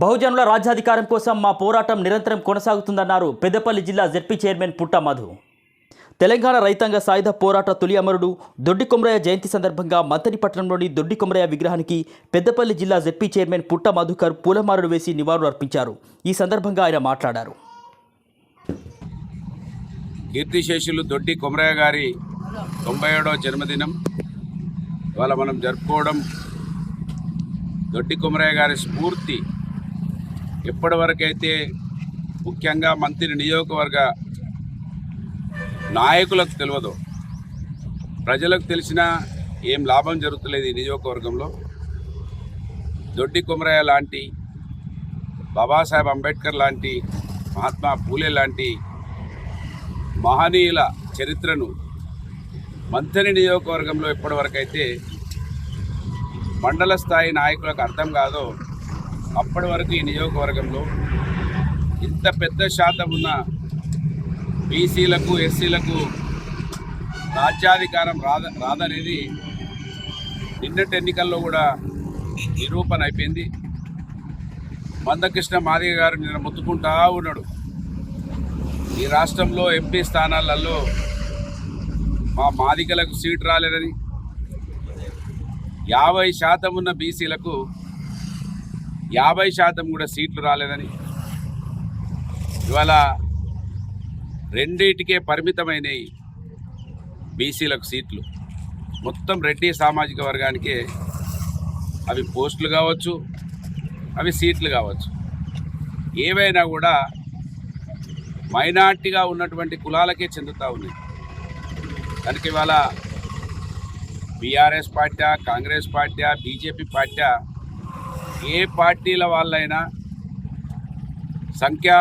బహుజనుల రాజ్యాధికారం కోసం మా పోరాటం నిరంతరం కొనసాగుతుందన్నారు పెద్దపల్లి జిల్లా జెడ్పీ చైర్మన్ పుట్ట మధు. తెలంగాణ రైతాంగ సాయుధ పోరాట తొలి అమరుడు దొడ్డి కొమరయ్య జయంతి సందర్భంగా మంతని పట్టణంలోని దొడ్డి కొమరయ్య విగ్రహానికి పెద్దపల్లి జిల్లా జెడ్పీ చైర్మన్ పుట్ట మధుకర్ పూలమాలలు వేసి నివాళులు అర్పించారు. ఈ సందర్భంగా ఆయన మాట్లాడారు. కీర్తిశేషులు దొడ్డి కొమరయ్య గారి 97వ జన్మదినం ఇవాళ మనం జరుపుకోవడం. దొడ్డి కొమరయ్య గారి స్ఫూర్తి ఎప్పటివరకైతే ముఖ్యంగా మంత్రి నియోజకవర్గ నాయకులకు తెలియదో, ప్రజలకు తెలిసినా ఏం లాభం జరుగుతలేదు. ఈ నియోజకవర్గంలో దొడ్డి కొమరయ్య లాంటి, బాబాసాహెబ్ అంబేద్కర్ లాంటి, మహాత్మా పూలే లాంటి మహనీయుల చరిత్రను మంథని నియోజకవర్గంలో ఎప్పటివరకైతే మండల స్థాయి నాయకులకు అర్థం కాదో అప్పటి వరకు ఈ నియోజకవర్గంలో ఇంత పెద్ద శాతం ఉన్న బీసీలకు, ఎస్సీలకు రాజ్యాధికారం రాదనేది నిన్నటి ఎన్నికల్లో కూడా నిరూపణ అయిపోయింది. మందకృష్ణ మాదిగ గారు నిన్న మొత్తుకుంటా ఉన్నాడు, ఈ రాష్ట్రంలో ఎంపీ స్థానాలలో మా మాదిగలకు సీటు రాలేదని, 50% ఉన్న బీసీలకు 50% కూడా సీట్లు రాలేదని, ఇవాళ రెండింటికే పరిమితమైనవి బీసీలకు సీట్లు. మొత్తం రెడ్డి సామాజిక వర్గానికే అవి పోస్టులు కావచ్చు, అవి సీట్లు కావచ్చు, ఏవైనా కూడా మైనార్టీగా ఉన్నటువంటి కులాలకే చెందుతూ ఉన్నాయి. కనుక ఇవాళ BRS party, Congress party, BJP party, ఏ పార్టీల వాళ్ళైనా సంఖ్యా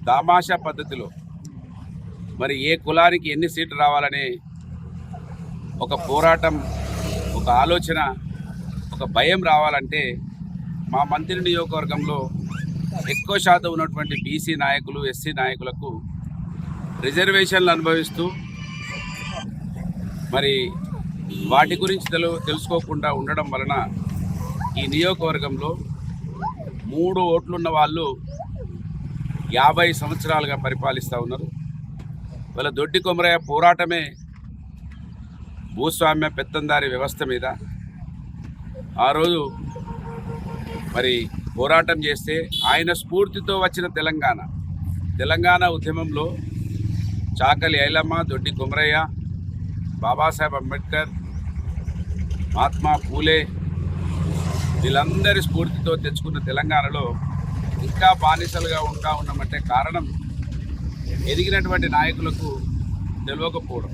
దామాషా పద్ధతిలో మరి ఏ కులానికి ఎన్ని సీట్లు రావాలనే ఒక పోరాటం, ఒక ఆలోచన, ఒక భయం రావాలంటే మా మంత్రి నియోజకవర్గంలో ఎక్కువ శాతం ఉన్నటువంటి బీసీ నాయకులు, ఎస్సీ నాయకులకు రిజర్వేషన్లు అనుభవిస్తూ మరి వాటి గురించి తెలుసుకోకుండా ఉండడం వలన ఈ నియోజకవర్గంలో 3 ఓట్లున్న వాళ్ళు 50 సంవత్సరాలుగా పరిపాలిస్తూ ఉన్నారు. వాళ్ళ దొడ్డి కొమరయ్య పోరాటమే భూస్వామ్య పెత్తందారి వ్యవస్థ మీద ఆ రోజు మరి పోరాటం చేస్తే ఆయన స్ఫూర్తితో వచ్చిన తెలంగాణ ఉద్యమంలో చాకలి ఐలమ్మ, దొడ్డి కొమరయ్య, బాబాసాహెబ్ అంబేద్కర్, మహాత్మా పూలే వీళ్ళందరి స్ఫూర్తితో తెచ్చుకున్న తెలంగాణలో ఇంకా బానిసలుగా ఉన్నామంటే కారణం ఎదిగినటువంటి నాయకులకు తెలియకపోవడం.